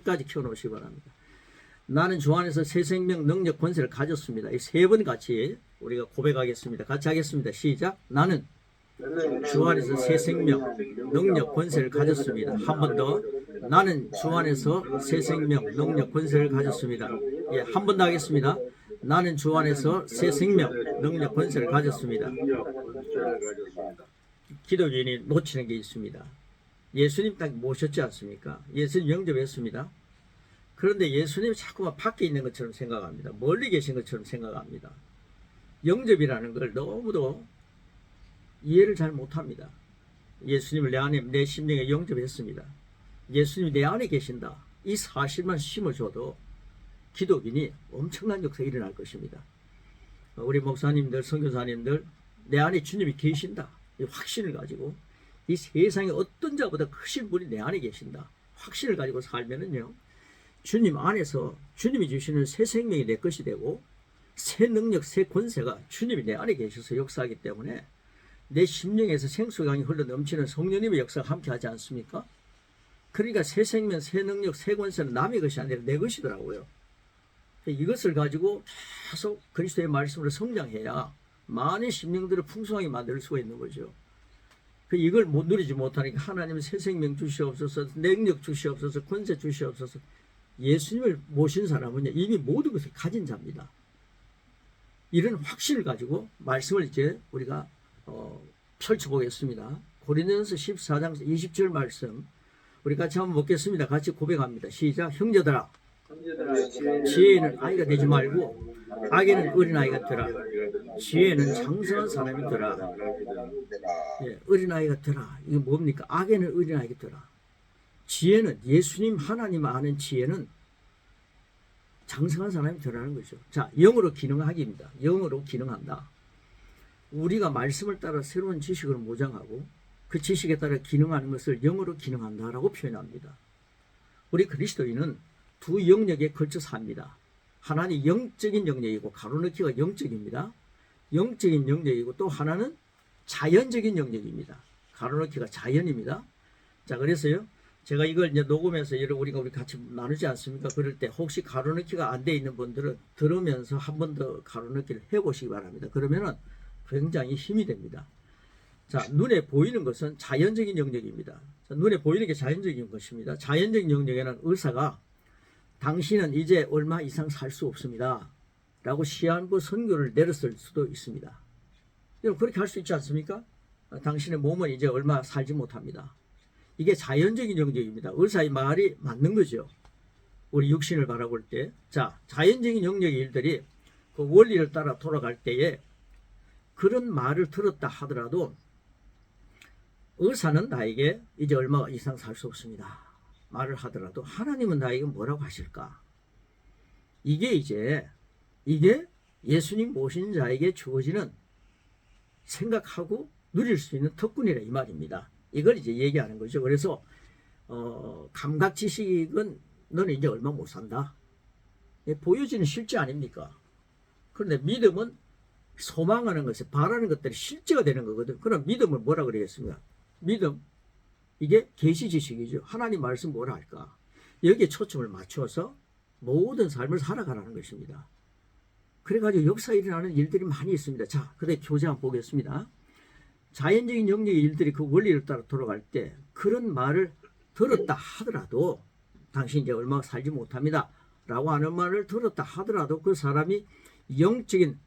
끝까지 키워놓으시기 바랍니다. 나는 주 안에서 새 생명, 능력, 권세를 가졌습니다. 이 세 번 같이 우리가 고백하겠습니다. 같이 하겠습니다. 시작. 나는 주 안에서 새 생명, 능력, 권세를 가졌습니다. 한 번 더. 나는 주 안에서 새 생명, 능력, 권세를 가졌습니다. 예, 한 번 더 하겠습니다. 나는 주 안에서 새 생명, 능력, 권세를 가졌습니다. 기독인이 놓치는 게 있습니다. 예수님 딱 모셨지 않습니까? 예수님 영접했습니다. 그런데 예수님이 자꾸만 밖에 있는 것처럼 생각합니다. 멀리 계신 것처럼 생각합니다. 영접이라는 걸 너무도 이해를 잘 못합니다. 예수님을 내 안에, 내 심령에 영접했습니다. 예수님이 내 안에 계신다. 이 사실만 심어줘도 기독인이 엄청난 역사가 일어날 것입니다. 우리 목사님들, 선교사님들, 내 안에 주님이 계신다. 이 확신을 가지고 이 세상에 어떤 자보다 크신 분이 내 안에 계신다. 확신을 가지고 살면은요, 주님 안에서 주님이 주시는 새 생명이 내 것이 되고 새 능력, 새 권세가 주님이 내 안에 계셔서 역사하기 때문에 내 심령에서 생수강이 흘러 넘치는 성령님의 역사가 함께 하지 않습니까? 그러니까 새 생명, 새 능력, 새 권세는 남의 것이 아니라 내 것이더라고요. 이것을 가지고 계속 그리스도의 말씀으로 성장해야 많은 심령들을 풍성하게 만들 수가 있는 거죠. 이걸 못 누리지 못하니까 하나님 새 생명 주시옵소서, 능력 주시옵소서, 권세 주시옵소서. 예수님을 모신 사람은 이미 모든 것을 가진 자입니다. 이런 확신을 가지고 말씀을 이제 우리가 펼쳐보겠습니다. 고린도전서 14장 20절 말씀 우리 같이 한번 먹겠습니다. 같이 고백합니다. 시작. 형제들아, 지혜는 아이가 되지 말고 악에는 어린아이가 되라. 지혜는 장성한 사람이 되라. 예, 어린아이가 되라. 이게 뭡니까? 악에는 어린아이가 되라. 지혜는 예수님 하나님 아는 지혜는 장성한 사람이 되라는 거죠. 자, 영으로 기능하기입니다. 영으로 기능한다. 우리가 말씀을 따라 새로운 지식을 모장하고 그 지식에 따라 기능하는 것을 영으로 기능한다라고 표현합니다. 우리 그리스도인은 두 영역에 걸쳐서 삽니다. 하나는 영적인 영역이고 가로넣기가 영적입니다. 영적인 영역이고 또 하나는 자연적인 영역입니다. 가로넣기가 자연입니다. 자, 그래서요, 제가 이걸 이제 녹음해서 우리가 같이 나누지 않습니까? 그럴 때 혹시 가로넣기가 안 돼 있는 분들은 들으면서 한 번 더 가로넣기를 해보시기 바랍니다. 그러면은 굉장히 힘이 됩니다. 자, 눈에 보이는 것은 자연적인 영역입니다. 자, 눈에 보이는 게 자연적인 것입니다. 자연적인 영역에는 의사가 당신은 이제 얼마 이상 살 수 없습니다 라고 시한부 선고를 내렸을 수도 있습니다. 여러분, 그렇게 할 수 있지 않습니까? 당신의 몸은 이제 얼마 살지 못합니다. 이게 자연적인 영역입니다. 의사의 말이 맞는 거죠. 우리 육신을 바라볼 때. 자, 자연적인 영역의 일들이 그 원리를 따라 돌아갈 때에 그런 말을 들었다 하더라도 의사는 나에게 이제 얼마 이상 살 수 없습니다 말을 하더라도 하나님은 나에게 뭐라고 하실까? 이게 예수님 모신 자에게 주어지는 생각하고 누릴 수 있는 특권이라 이 말입니다. 이걸 이제 얘기하는 거죠. 그래서 감각 지식은 너는 이제 얼마 못 산다. 보여지는 실제 아닙니까? 그런데 믿음은 소망하는 것에 바라는 것들이 실제가 되는 거거든. 그럼 믿음을 뭐라 그러겠습니까? 믿음, 이게 계시 지식이죠. 하나님 말씀 뭐라 할까? 여기에 초점을 맞춰서 모든 삶을 살아가라는 것입니다. 그래가지고 역사 일어나는 일들이 많이 있습니다. 자, 그래 교재 한번 보겠습니다. 자연적인 영역의 일들이 그 원리를 따라 돌아갈 때 그런 말을 들었다 하더라도 당신 이제 얼마 살지 못합니다 라고 하는 말을 들었다 하더라도 그 사람이 영적인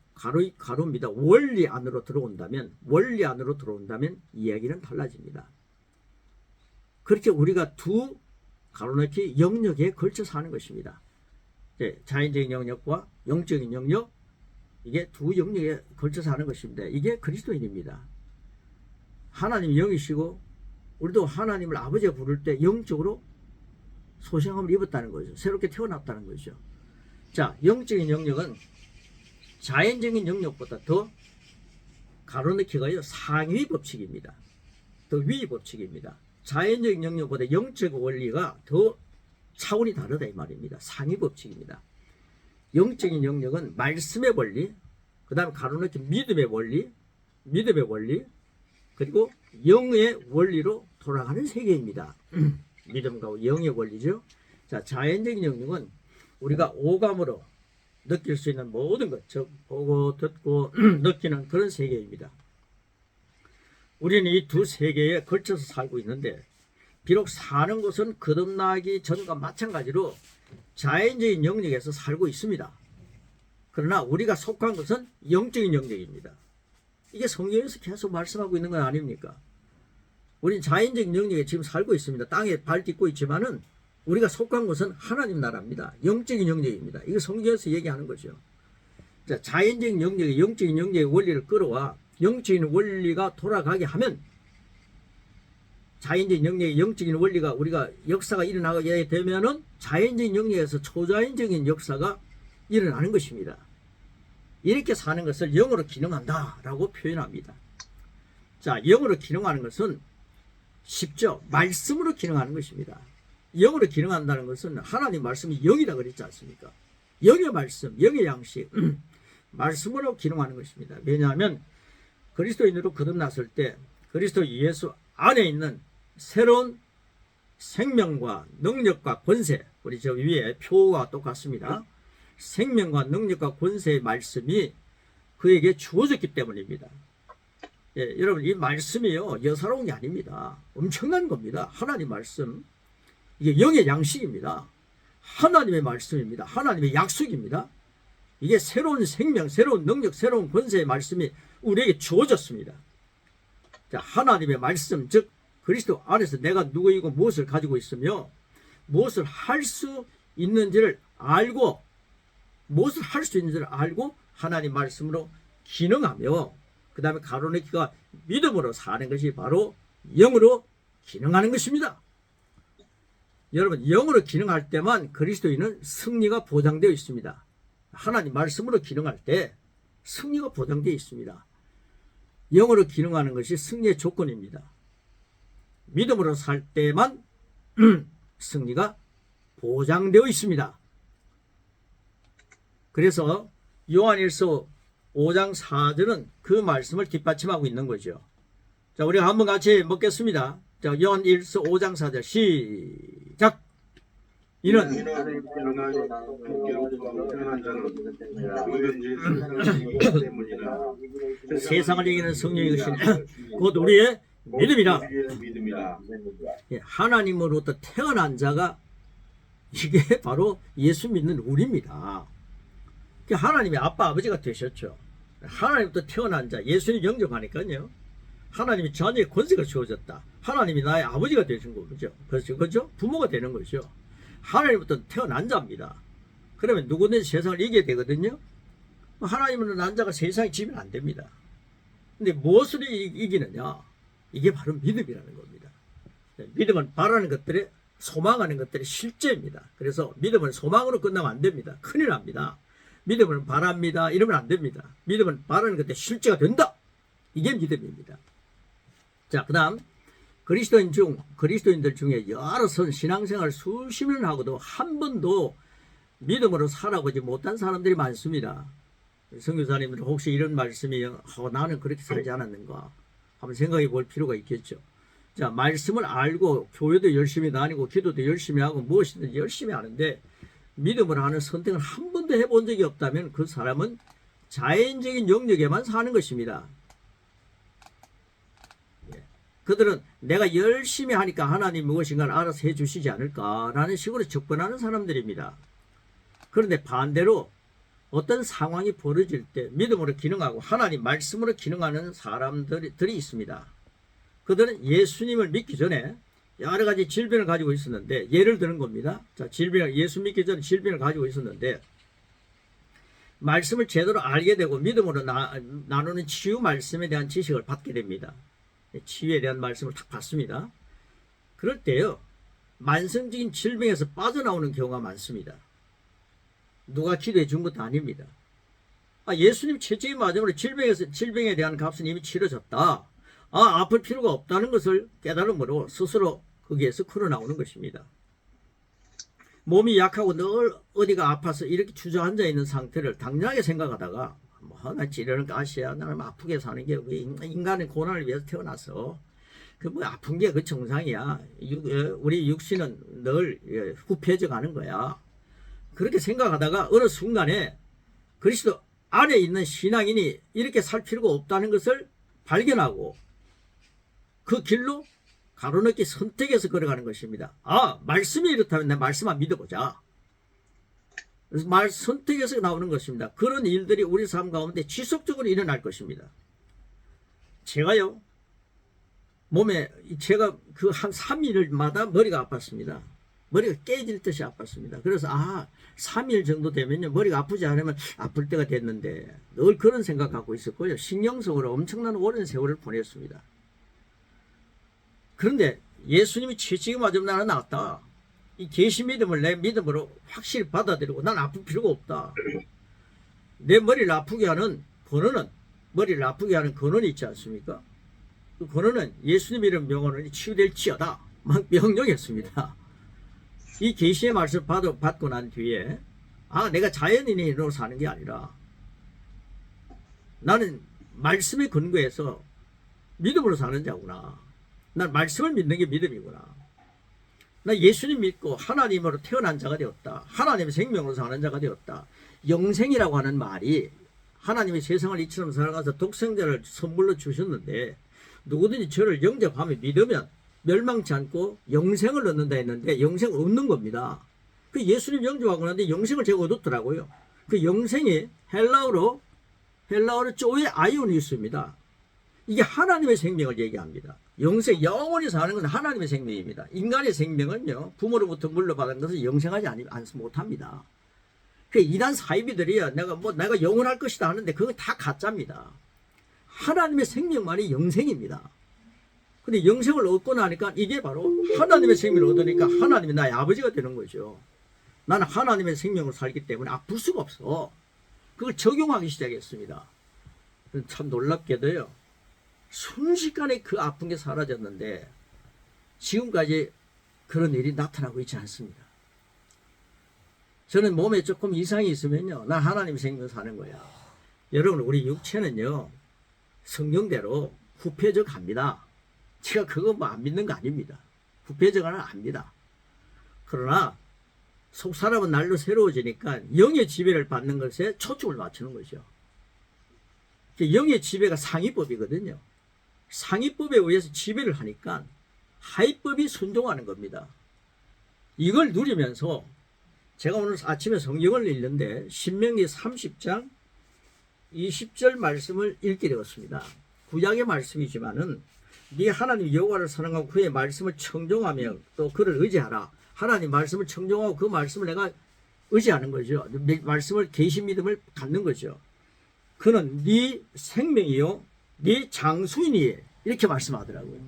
가로입니다. 원리 안으로 들어온다면 이야기는 달라집니다. 그렇게 우리가 두 가로넣기 영역에 걸쳐서 하는 것입니다. 자연적인 영역과 영적인 영역, 이게 두 영역에 걸쳐서 하는 것입니다. 이게 그리스도인입니다. 하나님이 영이시고 우리도 하나님을 아버지가 부를 때 영적으로 소생함을 입었다는 거죠. 새롭게 태어났다는 거죠. 자, 영적인 영역은 자연적인 영역보다 더 가로넣기가요 상위 법칙입니다. 더 위 법칙입니다. 자연적인 영역보다 영적 원리가 더 차원이 다르다 이 말입니다. 상위 법칙입니다. 영적인 영역은 말씀의 원리, 그 다음에 가로넣기 믿음의 원리, 그리고 영의 원리로 돌아가는 세계입니다. 믿음과 영의 원리죠. 자, 자연적인 영역은 우리가 오감으로 느낄 수 있는 모든 것, 즉 보고 듣고 느끼는 그런 세계입니다. 우리는 이 두 세계에 걸쳐서 살고 있는데 비록 사는 곳은 거듭나기 전과 마찬가지로 자연적인 영역에서 살고 있습니다. 그러나 우리가 속한 것은 영적인 영역입니다. 이게 성경에서 계속 말씀하고 있는 건 아닙니까? 우리는 자연적인 영역에 지금 살고 있습니다. 땅에 발 딛고 있지만은 우리가 속한 것은 하나님 나라입니다. 영적인 영역입니다. 이거 성경에서 얘기하는 거죠. 자, 자연적인 영역에 영적인 영역의 원리를 끌어와 영적인 원리가 돌아가게 하면 자연적인 영역의 영적인 원리가 우리가 역사가 일어나게 되면은 자연적인 영역에서 초자연적인 역사가 일어나는 것입니다. 이렇게 사는 것을 영으로 기능한다라고 표현합니다. 자, 영으로 기능하는 것은 쉽죠. 말씀으로 기능하는 것입니다. 영으로 기능한다는 것은 하나님 말씀이 영이라 그랬지 않습니까? 영의 말씀, 영의 양식, 말씀으로 기능하는 것입니다. 왜냐하면 그리스도인으로 거듭났을 때 그리스도 예수 안에 있는 새로운 생명과 능력과 권세, 우리 저 위에 표와 똑같습니다. 생명과 능력과 권세의 말씀이 그에게 주어졌기 때문입니다. 예, 여러분 이 말씀이요 여사로운 게 아닙니다. 엄청난 겁니다. 하나님 말씀, 이게 영의 양식입니다. 하나님의 말씀입니다. 하나님의 약속입니다. 이게 새로운 생명, 새로운 능력, 새로운 권세의 말씀이 우리에게 주어졌습니다. 자, 하나님의 말씀, 즉 그리스도 안에서 내가 누구이고 무엇을 가지고 있으며 무엇을 할 수 있는지를 알고 무엇을 할 수 있는지를 알고 하나님 말씀으로 기능하며 그 다음에 가로내기가 믿음으로 사는 것이 바로 영으로 기능하는 것입니다. 여러분 영으로 기능할 때만 그리스도인은 승리가 보장되어 있습니다. 하나님 말씀으로 기능할 때 승리가 보장되어 있습니다. 영으로 기능하는 것이 승리의 조건입니다. 믿음으로 살 때만 승리가 보장되어 있습니다. 그래서 요한일서 5장 4절은 그 말씀을 뒷받침하고 있는 거죠. 자, 우리가 한번 같이 먹겠습니다. 자, 요한일서 5장 4절 시작. 이는 세상을 이기는 성령이 신 곧 우리의 믿음이라. 예, 하나님으로부터 태어난 자가 이게 바로 예수 믿는 우리입니다. 하나님의 아빠 아버지가 되셨죠. 하나님부터 태어난 자 예수님 영접하니까요. 하나님이 자녀의 권세가 주어졌다. 하나님이 나의 아버지가 되신 거죠. 그렇죠? 부모가 되는 거죠. 하나님부터 태어난 자입니다. 그러면 누구든지 세상을 이기게 되거든요. 하나님은 난 자가 세상에 지면 안 됩니다. 근데 무엇을 이기느냐? 이게 바로 믿음이라는 겁니다. 믿음은 바라는 것들에 소망하는 것들의 실제입니다. 그래서 믿음은 소망으로 끝나면 안 됩니다. 큰일 납니다. 믿음은 바랍니다. 이러면 안 됩니다. 믿음은 바라는 것들의 실제가 된다. 이게 믿음입니다. 자, 그 다음 그리스도인들 중에 여러 선 신앙생활 수십 년 하고도 한 번도 믿음으로 살아보지 못한 사람들이 많습니다. 선교사님들 혹시 이런 말씀이 나는 그렇게 살지 않았는가 한번 생각해 볼 필요가 있겠죠. 자, 말씀을 알고 교회도 열심히 다니고 기도도 열심히 하고 무엇이든지 열심히 하는데 믿음을 하는 선택을 한 번도 해본 적이 없다면 그 사람은 자연적인 영역에만 사는 것입니다. 그들은 내가 열심히 하니까 하나님 무엇인가를 알아서 해주시지 않을까라는 식으로 접근하는 사람들입니다. 그런데 반대로 어떤 상황이 벌어질 때 믿음으로 기능하고 하나님 말씀으로 기능하는 사람들이 있습니다. 그들은 예수님을 믿기 전에 여러 가지 질병을 가지고 있었는데 예를 드는 겁니다. 자, 예수 믿기 전에 질병을 가지고 있었는데 말씀을 제대로 알게 되고 믿음으로 나누는 치유 말씀에 대한 지식을 받게 됩니다. 치유에 대한 말씀을 딱 받습니다. 그럴 때요 만성적인 질병에서 빠져나오는 경우가 많습니다. 누가 기도해 준 것도 아닙니다. 예수님 채찍이 맞음으로 질병에 대한 값은 이미 치러졌다. 아플 필요가 없다는 것을 깨달음으로 스스로 거기에서 걸어나오는 것입니다. 몸이 약하고 늘 어디가 아파서 이렇게 주저앉아 있는 상태를 당연하게 생각하다가 나 지르는 가시야. 나는 아프게 사는 게 왜 인간의 고난을 위해서 태어나서 그 뭐 아픈 게 그 정상이야. 우리 육신은 늘 후패져 가는 거야. 그렇게 생각하다가 어느 순간에 그리스도 안에 있는 신앙인이 이렇게 살 필요가 없다는 것을 발견하고 그 길로 가로넣기 선택해서 걸어가는 것입니다. 아, 말씀이 이렇다면 내 말씀만 믿어보자. 그래서 말 선택해서 나오는 것입니다. 그런 일들이 우리 삶 가운데 지속적으로 일어날 것입니다. 제가요, 몸에 제가 그 한 3일마다 머리가 아팠습니다. 머리가 깨질 듯이 아팠습니다. 그래서 3일 정도 되면요 머리가 아프지 않으면 아플 때가 됐는데 늘 그런 생각하고 있었고요. 신경성으로 엄청난 오랜 세월을 보냈습니다. 그런데 예수님이 지금 아주 나는 낫다. 이 계시 믿음을 내 믿음으로 확실히 받아들이고 난 아플 필요가 없다. 내 머리를 아프게 하는 근원은 머리를 아프게 하는 근원이 있지 않습니까? 그 근원은 예수님 이름 명언을 치유될지어다 막 명령했습니다. 이 계시의 말씀을 받고 난 뒤에 내가 자연인으로 사는 게 아니라 나는 말씀에 근거해서 믿음으로 사는 자구나. 난 말씀을 믿는 게 믿음이구나. 나 예수님 믿고 하나님으로 태어난 자가 되었다. 하나님의 생명으로 사는 자가 되었다. 영생이라고 하는 말이 하나님이 세상을 이처럼 살아가서 독생자를 선물로 주셨는데 누구든지 저를 영접하며 믿으면 멸망치 않고 영생을 얻는다 했는데 영생 얻는 겁니다. 그 예수님 영접하고 나는데 영생을 제가 얻었더라고요. 그 영생이 헬라어로 쪼에 아이오니스입니다. 이게 하나님의 생명을 얘기합니다. 영생, 영원히 사는 건 하나님의 생명입니다. 인간의 생명은요 부모로부터 물려받은 것을 영생하지 못합니다. 그 이단 사이비들이야 내가 영원할 것이다 하는데 그건 다 가짜입니다. 하나님의 생명만이 영생입니다. 근데 영생을 얻고 나니까 이게 바로 하나님의 생명을 얻으니까 하나님이 나의 아버지가 되는 거죠. 나는 하나님의 생명을 살기 때문에 아플 수가 없어. 그걸 적용하기 시작했습니다. 참 놀랍게도요. 순식간에 그 아픈 게 사라졌는데 지금까지 그런 일이 나타나고 있지 않습니다. 저는 몸에 조금 이상이 있으면요. 난 하나님의 생명을 사는 거야. 여러분 우리 육체는요. 성경대로 후패져 갑니다. 제가 그거 안 믿는 거 아닙니다. 후패져가는 압니다. 그러나 속 사람은 날로 새로워지니까 영의 지배를 받는 것에 초점을 맞추는 거죠. 영의 지배가 상위법이거든요. 상위법에 의해서 지배를 하니까 하위법이 순종하는 겁니다. 이걸 누리면서 제가 오늘 아침에 성경을 읽는데 신명기 30장 20절 말씀을 읽게 되었습니다. 구약의 말씀이지만은 네 하나님 여호와를 사랑하고 그의 말씀을 청종하며 또 그를 의지하라. 하나님 말씀을 청종하고 그 말씀을 내가 의지하는 거죠. 말씀을 계시 믿음을 갖는 거죠. 그는 네 생명이요 네 장수이니 이렇게 말씀하더라고요.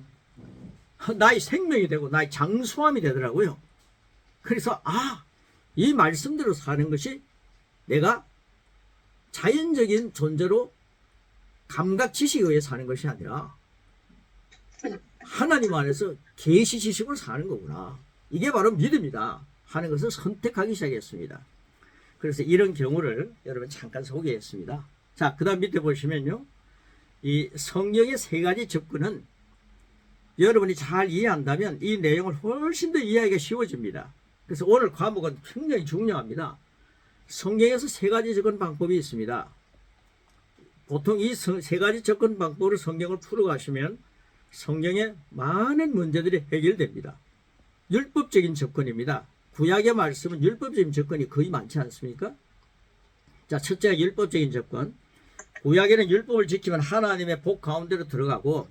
나의 생명이 되고 나의 장수함이 되더라고요. 그래서 이 말씀대로 사는 것이 내가 자연적인 존재로 감각 지식에 의해 사는 것이 아니라 하나님 안에서 계시 지식으로 사는 거구나. 이게 바로 믿음이다 하는 것을 선택하기 시작했습니다. 그래서 이런 경우를 여러분 잠깐 소개했습니다. 자, 그 다음 밑에 보시면요. 이 성경의 세 가지 접근은 여러분이 잘 이해한다면 이 내용을 훨씬 더 이해하기가 쉬워집니다. 그래서 오늘 과목은 굉장히 중요합니다. 성경에서 세 가지 접근 방법이 있습니다. 보통 이 세 가지 접근 방법으로 성경을 풀어가시면 성경의 많은 문제들이 해결됩니다. 율법적인 접근입니다. 구약의 말씀은 율법적인 접근이 거의 많지 않습니까? 자, 첫째가 율법적인 접근. 구약에는 율법을 지키면 하나님의 복 가운데로 들어가고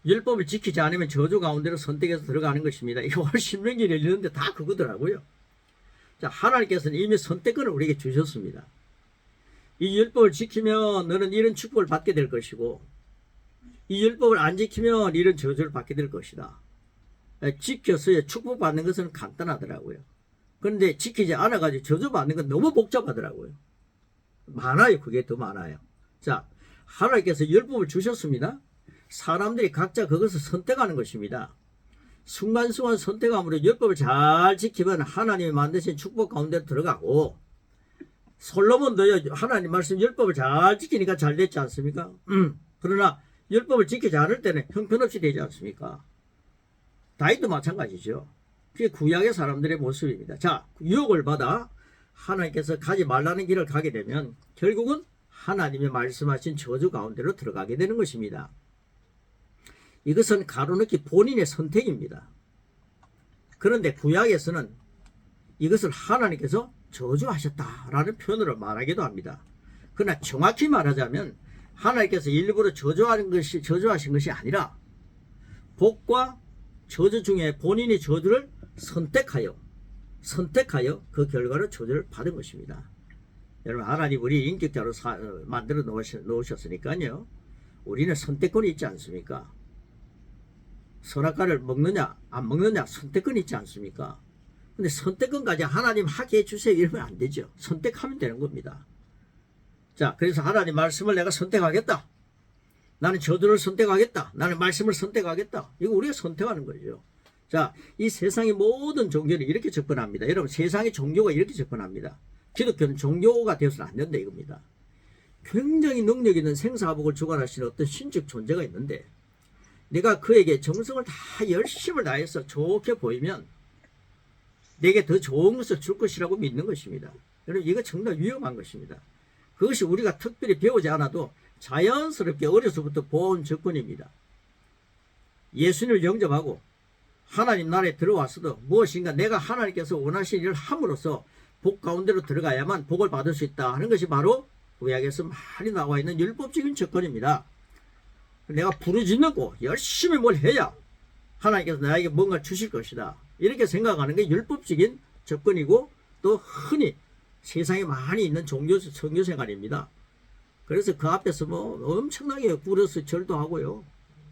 율법을 지키지 않으면 저주 가운데로 선택해서 들어가는 것입니다. 이거 신명기를 읽는데 다 그거더라고요. 자, 하나님께서는 이미 선택권을 우리에게 주셨습니다. 이 율법을 지키면 너는 이런 축복을 받게 될 것이고 이 율법을 안 지키면 이런 저주를 받게 될 것이다. 지켜서 축복받는 것은 간단하더라고요. 그런데 지키지 않아가지고 저주받는 건 너무 복잡하더라고요. 많아요. 그게 더 많아요. 자, 하나님께서 율법을 주셨습니다. 사람들이 각자 그것을 선택하는 것입니다. 순간순간 선택함으로 율법을 잘 지키면 하나님이 만드신 축복 가운데 들어가고 솔로몬도요 하나님 말씀 율법을 잘 지키니까 잘 됐지 않습니까? 그러나 율법을 지키지 않을 때는 형편없이 되지 않습니까? 다윗도 마찬가지죠. 그게 구약의 사람들의 모습입니다. 자, 유혹을 받아 하나님께서 가지 말라는 길을 가게 되면 결국은 하나님의 말씀하신 저주 가운데로 들어가게 되는 것입니다. 이것은 가로넣기 본인의 선택입니다. 그런데 구약에서는 이것을 하나님께서 저주하셨다라는 표현으로 말하기도 합니다. 그러나 정확히 말하자면 하나님께서 일부러 저주하신 것이 아니라 복과 저주 중에 본인이 저주를 선택하여 그 결과로 저주를 받은 것입니다. 여러분, 하나님 우리 인격자로 만들어 놓으셨으니까요. 우리는 선택권이 있지 않습니까? 선악과를 먹느냐 안 먹느냐 선택권이 있지 않습니까? 근데 선택권까지 하나님 하게 해주세요 이러면 안 되죠. 선택하면 되는 겁니다. 자, 그래서 하나님 말씀을 내가 선택하겠다. 나는 저주를 선택하겠다. 나는 말씀을 선택하겠다. 이거 우리가 선택하는 거죠. 자, 이 세상의 모든 종교는 이렇게 접근합니다. 여러분, 세상의 종교가 이렇게 접근합니다. 기독교는 종교가 되어서는 안 된다 이겁니다. 굉장히 능력 있는 생사복을 주관하시는 어떤 신적 존재가 있는데 내가 그에게 정성을 다 열심을 다해서 좋게 보이면 내게 더 좋은 것을 줄 것이라고 믿는 것입니다. 여러분, 이거 정말 위험한 것입니다. 그것이 우리가 특별히 배우지 않아도 자연스럽게 어려서부터 본 접근입니다. 예수님을 영접하고 하나님 나라에 들어왔어도 무엇인가 내가 하나님께서 원하신 일을 함으로써 복 가운데로 들어가야만 복을 받을 수 있다 하는 것이 바로 구약에서 많이 나와 있는 율법적인 접근입니다. 내가 부르짖고 열심히 뭘 해야 하나님께서 나에게 뭔가 주실 것이다. 이렇게 생각하는 게 율법적인 접근이고 또 흔히 세상에 많이 있는 종교 생활입니다. 그래서 그 앞에서 뭐 엄청나게 굴어서 절도 하고요.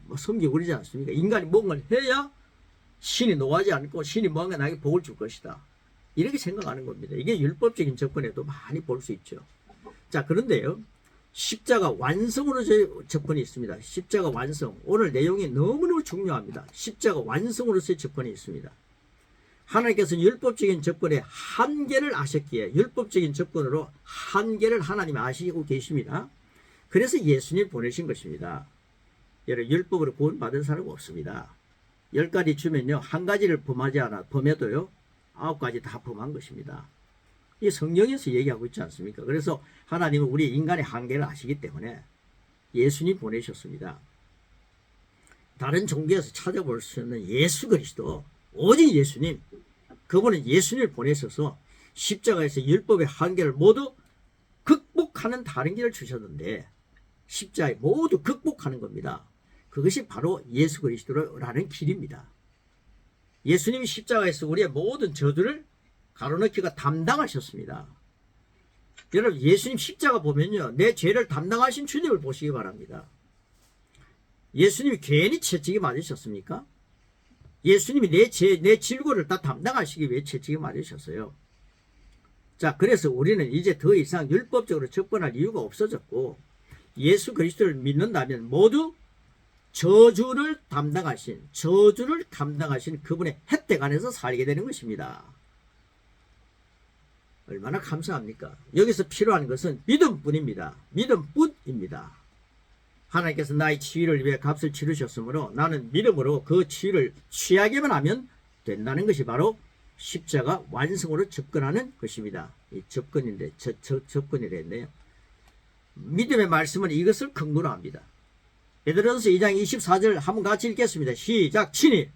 뭐 섬기고 그러지 않습니까? 인간이 뭔가를 해야 신이 노하지 않고 신이 뭔가 나에게 복을 줄 것이다. 이렇게 생각하는 겁니다. 이게 율법적인 접근에도 많이 볼 수 있죠. 자, 그런데요. 십자가 완성으로 접근이 있습니다. 십자가 완성. 오늘 내용이 너무너무 중요합니다. 십자가 완성으로서의 접근이 있습니다. 하나님께서는 율법적인 접근의 한계를 아셨기에 율법적인 접근으로 한계를 하나님이 아시고 계십니다. 그래서 예수님 보내신 것입니다. 여러분, 율법으로 구원받은 사람은 없습니다. 10가지 주면요, 한 가지를 범해도요 9가지 다 범한 것입니다. 이 성경에서 얘기하고 있지 않습니까? 그래서 하나님은 우리 인간의 한계를 아시기 때문에 예수님 보내셨습니다. 다른 종교에서 찾아볼 수 있는 예수 그리스도, 오직 예수님, 그분은 예수님을 보내셔서 십자가에서 율법의 한계를 모두 극복하는 다른 길을 주셨는데 십자가에 모두 극복하는 겁니다. 그것이 바로 예수 그리스도라는 길입니다. 예수님이 십자가에서 우리의 모든 저주를 가로넣기가 담당하셨습니다. 여러분, 예수님 십자가 보면요, 내 죄를 담당하신 주님을 보시기 바랍니다. 예수님이 괜히 채찍이 맞으셨습니까? 예수님이 내 질고를 다 담당하시기 위해 채찍이 맞으셨어요. 자, 그래서 우리는 이제 더 이상 율법적으로 접근할 이유가 없어졌고 예수 그리스도를 믿는다면 모두 저주를 감당하신 그분의 혜택 안에서 살게 되는 것입니다. 얼마나 감사합니까? 여기서 필요한 것은 믿음뿐입니다. 믿음뿐입니다. 하나님께서 나의 치유를 위해 값을 치르셨으므로 나는 믿음으로 그 치유를 취하기만 하면 된다는 것이 바로 십자가 완성으로 접근하는 것입니다. 이 접근인데 접근이라 했네요. 믿음의 말씀은 이것을 근거로 합니다. 베드로전서 2장 24절 한번 같이 읽겠습니다. 시작. 친히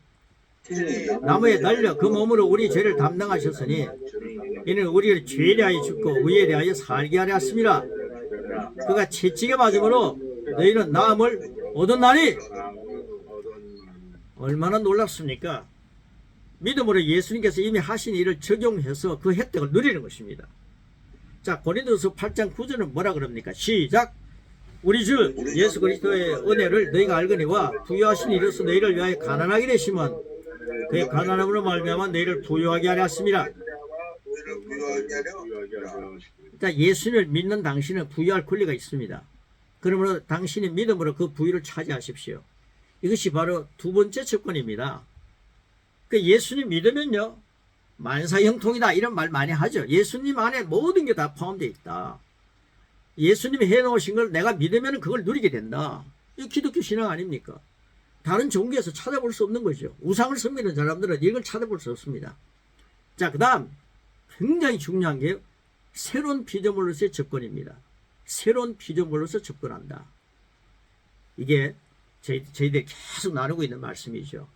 나무에 달려 그 몸으로 우리 죄를 담당하셨으니 이는 우리를 죄에 대하여 죽고 의에 대하여 살게 하려 하심이라. 그가 채찍에 맞음으로 너희는 나음을 얻었나니. 얼마나 놀랍습니까? 믿음으로 예수님께서 이미 하신 일을 적용해서 그 혜택을 누리는 것입니다. 자, 고린도서 8장 9절은 뭐라 그럽니까? 시작. 우리 주 예수 그리스도의 은혜를 너희가 알거니와 부유하신 이로써 너희를 위하여 가난하게 되심은 그의 가난함으로 말미암아 너희를 부유하게 하려 하심이라. 자, 예수님을 믿는 당신은 부유할 권리가 있습니다. 그러므로 당신이 믿음으로 그 부유를 차지하십시오. 이것이 바로 두 번째 접근입니다. 그 예수님 믿으면요 만사형통이다 이런 말 많이 하죠. 예수님 안에 모든 게 다 포함되어 있다. 예수님이 해놓으신 걸 내가 믿으면 그걸 누리게 된다. 이 기독교 신앙 아닙니까? 다른 종교에서 찾아볼 수 없는 거죠. 우상을 섬기는 사람들은 이걸 찾아볼 수 없습니다. 자, 그 다음 굉장히 중요한 게 새로운 피조물로서의 접근입니다. 새로운 피조물로서 접근한다. 이게 저희들이 계속 나누고 있는 말씀이죠.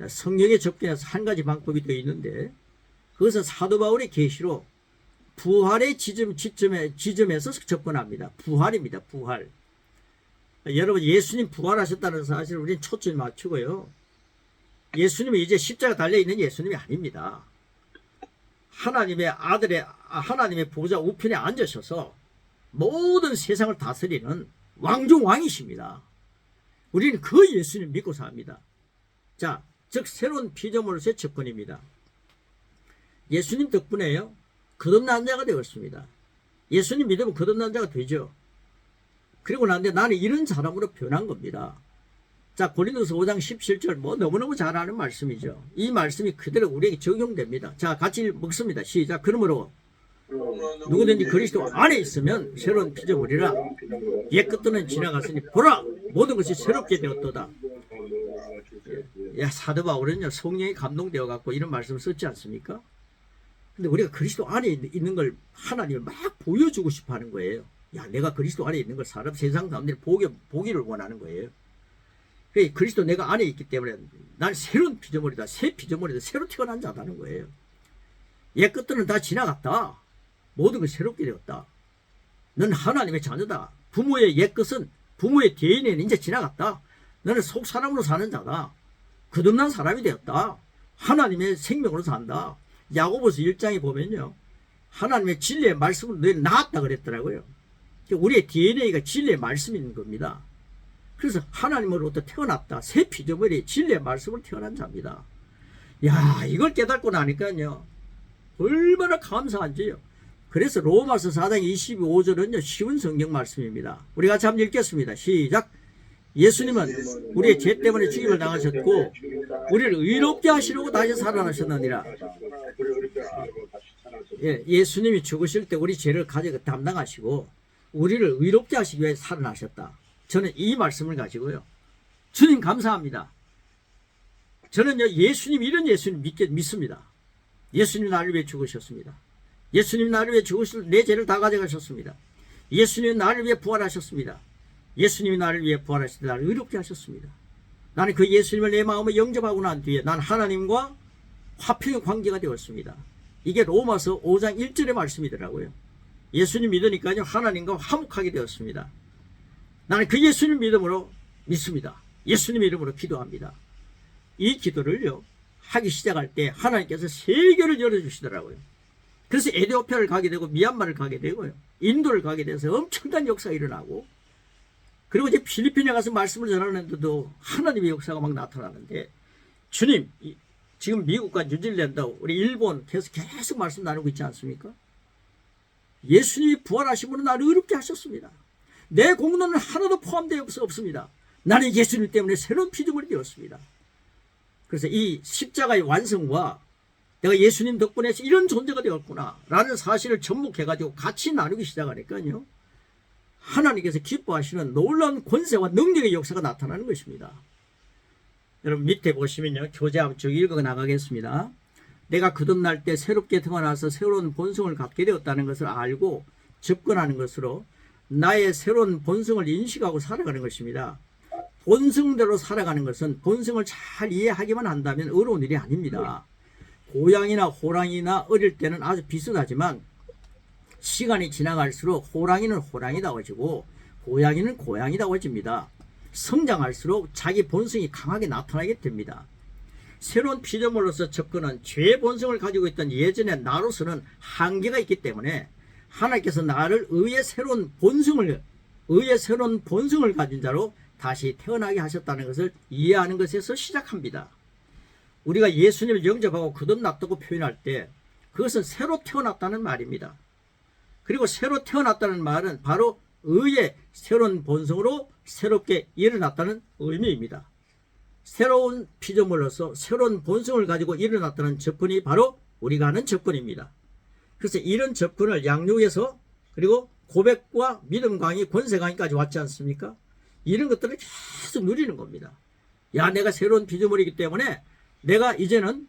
성경에 접근해서 한 가지 방법이 되어 있는데 그것은 사도 바울의 계시로 부활의 지점에서 접근합니다. 부활입니다. 부활. 여러분, 예수님 부활하셨다는 사실을 우리는 초점을 맞추고요. 예수님이 이제 십자가 달려있는 예수님이 아닙니다. 하나님의 보좌 우편에 앉으셔서 모든 세상을 다스리는 왕중왕이십니다. 우리는 그 예수님 믿고 삽니다. 자, 즉 새로운 피조물로서의 접근입니다. 예수님 덕분에요, 거듭난 자가 되었습니다. 예수님 믿으면 거듭난 자가 되죠. 그리고 난데 나는 이런 사람으로 변한 겁니다. 자, 고린도서 5장 17절 너무너무 잘 아는 말씀이죠. 이 말씀이 그대로 우리에게 적용됩니다. 자, 같이 먹습니다. 시작. 그러므로 누구든지 그리스도 안에 있으면 새로운 피조물이라. 옛 것들은 지나갔으니 보라, 모든 것이 새롭게 되었도다. 야, 사도 바울은요, 성령이 감동되어 갖고 이런 말씀을 썼지 않습니까? 근데 우리가 그리스도 안에 있는 걸 하나님을 막 보여주고 싶어 하는 거예요. 야, 내가 그리스도 안에 있는 걸 세상 사람들이 보기를 원하는 거예요. 그리스도 내가 안에 있기 때문에 난 새로운 피조물이다, 새 피조물이다, 새로 태어난 자다는 거예요. 옛 것들은 다 지나갔다. 모든 것이 새롭게 되었다. 넌 하나님의 자녀다. 부모의 옛 것은, 부모의 DNA 이제 지나갔다. 너는 속 사람으로 사는 자다. 거듭난 사람이 되었다. 하나님의 생명으로 산다. 야고보서 1장에 보면요, 하나님의 진리의 말씀으로 너희는 나았다 그랬더라고요. 우리의 DNA가 진리의 말씀이 있는 겁니다. 그래서 하나님으로부터 태어났다. 새 피조물이 진리의 말씀으로 태어난 자입니다. 야, 이걸 깨닫고 나니까요, 얼마나 감사한지요. 그래서 로마서 4장 25절은요, 쉬운 성경 말씀입니다. 우리 같이 한번 읽겠습니다. 시작. 예수님은 우리의 죄 때문에 죽임을 당하셨고 우리를 의롭게 하시려고 다시 살아나셨느니라. 예수님이 죽으실 때 우리 죄를 담당하시고 우리를 의롭게 하시기 위해 살아나셨다. 저는 이 말씀을 가지고요, 주님 감사합니다. 저는요, 이런 예수님 믿습니다. 예수님 나를 위해 죽으셨습니다. 예수님 나를 위해 죽으실 내 죄를 다 가져가셨습니다. 예수님 나를 위해 부활하셨습니다. 예수님이 나를 위해 부활하시되 나를 의롭게 하셨습니다. 나는 그 예수님을 내 마음에 영접하고 난 뒤에 난 하나님과 화평의 관계가 되었습니다. 이게 로마서 5장 1절의 말씀이더라고요. 예수님 믿으니까요, 하나님과 화목하게 되었습니다. 나는 그 예수님 믿습니다. 예수님 이름으로 기도합니다. 이 기도를요, 하기 시작할 때 하나님께서 세계를 열어주시더라고요. 그래서 에티오피아를 가게 되고 미얀마를 가게 되고요, 인도를 가게 돼서 엄청난 역사가 일어나고, 그리고 이제 필리핀에 가서 말씀을 전하는데도 하나님의 역사가 막 나타나는데, 주님, 지금 미국과 뉴질랜드, 우리 일본 계속 말씀 나누고 있지 않습니까? 예수님이 부활하신 분은 나를 의롭게 하셨습니다. 내 공로는 하나도 포함되어 없습니다. 나는 예수님 때문에 새로운 피조물이 되었습니다. 그래서 이 십자가의 완성과 내가 예수님 덕분에 이런 존재가 되었구나 라는 사실을 접목해가지고 같이 나누기 시작하니까요, 하나님께서 기뻐하시는 놀라운 권세와 능력의 역사가 나타나는 것입니다. 여러분, 밑에 보시면요, 교재 한번 쭉 읽어 나가겠습니다. 내가 거듭날 때 새롭게 태어나서 새로운 본성을 갖게 되었다는 것을 알고 접근하는 것으로 나의 새로운 본성을 인식하고 살아가는 것입니다. 본성대로 살아가는 것은 본성을 잘 이해하기만 한다면 어려운 일이 아닙니다. 고양이나 호랑이나 어릴 때는 아주 비슷하지만 시간이 지나갈수록 호랑이는 호랑이다워지고 고양이는 고양이다워집니다. 성장할수록 자기 본성이 강하게 나타나게 됩니다. 새로운 피조물로서 접근은 죄의 본성을 가지고 있던 예전의 나로서는 한계가 있기 때문에 하나님께서 나를 의의 새로운 본성을 가진 자로 다시 태어나게 하셨다는 것을 이해하는 것에서 시작합니다. 우리가 예수님을 영접하고 거듭났다고 표현할 때 그것은 새로 태어났다는 말입니다. 그리고 새로 태어났다는 말은 바로 의의 새로운 본성으로 새롭게 일어났다는 의미입니다. 새로운 피조물로서 새로운 본성을 가지고 일어났다는 접근이 바로 우리가 하는 접근입니다. 그래서 이런 접근을 양육에서 그리고 고백과 믿음 강의, 권세 강의까지 왔지 않습니까? 이런 것들을 계속 누리는 겁니다. 야, 내가 새로운 피조물이기 때문에 내가 이제는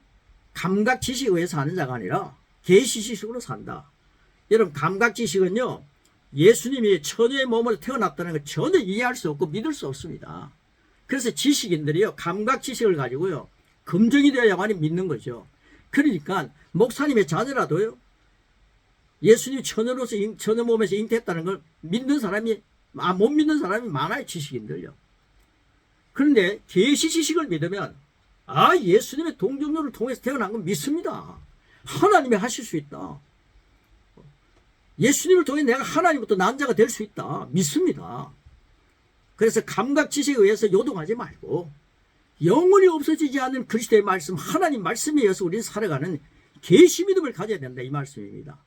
감각 지식에 의해서 사는 자가 아니라 계시 지식으로 산다. 여러분, 감각 지식은요, 예수님이 처녀의 몸으로 태어났다는 걸 전혀 이해할 수 없고 믿을 수 없습니다. 그래서 지식인들이요, 감각 지식을 가지고요, 검증이 되어야만이 믿는 거죠. 그러니까 목사님의 자녀라도요, 예수님 처녀로서 처녀 몸에서 잉태했다는 걸 믿는 사람이 못 믿는 사람이 많아요. 지식인들요. 그런데 계시 지식을 믿으면 예수님의 동정녀를 통해서 태어난 건 믿습니다. 하나님이 하실 수 있다. 예수님을 통해 내가 하나님부터 난 자가 될 수 있다. 믿습니다. 그래서 감각 지식에 의해서 요동하지 말고 영원히 없어지지 않는 그리스도의 말씀, 하나님 말씀에 의해서 우리는 살아가는 계시 믿음을 가져야 된다, 이 말씀입니다.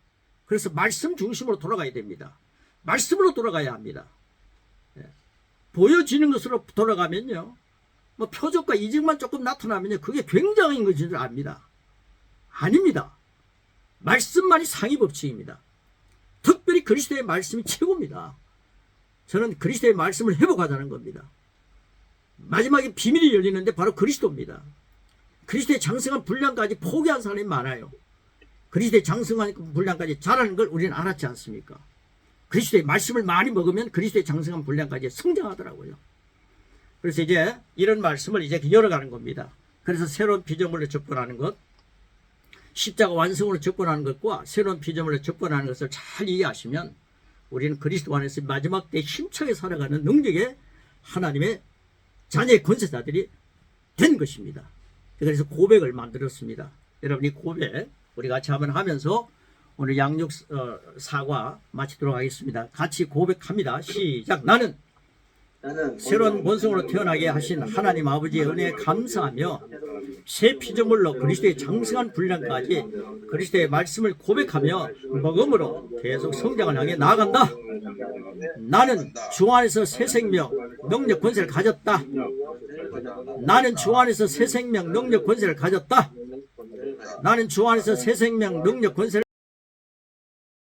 그래서 말씀 중심으로 돌아가야 됩니다. 말씀으로 돌아가야 합니다. 보여지는 것으로 돌아가면요, 뭐 표적과 이적만 조금 나타나면요, 그게 굉장한 것인 줄 압니다. 아닙니다. 말씀만이 상위 법칙입니다. 특별히 그리스도의 말씀이 최고입니다. 저는 그리스도의 말씀을 회복하자는 겁니다. 마지막에 비밀이 열리는데 바로 그리스도입니다. 그리스도의 장성한 분량까지 포기한 사람이 많아요. 그리스도의 장성한 분량까지 자라는 걸 우리는 알았지 않습니까? 그리스도의 말씀을 많이 먹으면 그리스도의 장성한 분량까지 성장하더라고요. 그래서 이제 이런 말씀을 이제 열어가는 겁니다. 그래서 새로운 피조물로 접근하는 것, 십자가 완성으로 접근하는 것과 새로운 피조물로 접근하는 것을 잘 이해하시면 우리는 그리스도 안에서 마지막 때 힘차게 살아가는 능력의 하나님의 자녀의 권세자들이 된 것입니다. 그래서 고백을 만들었습니다. 여러분, 이 고백 우리 같이 한번 하면서 오늘 양육 사과 마치도록 하겠습니다. 같이 고백합니다. 시작. 나는 새로운 본성으로 태어나게 하신 하나님 아버지의 은혜에 감사하며 새 피조물로 그리스도의 장성한 분량까지 그리스도의 말씀을 고백하며 먹음으로 계속 성장을 향해 나아간다. 나는 주 안에서 새 생명, 능력, 권세를 가졌다. 나는 주 안에서 새 생명, 능력, 권세를 가졌다. 나는 주 안에서 새 생명, 능력, 권세를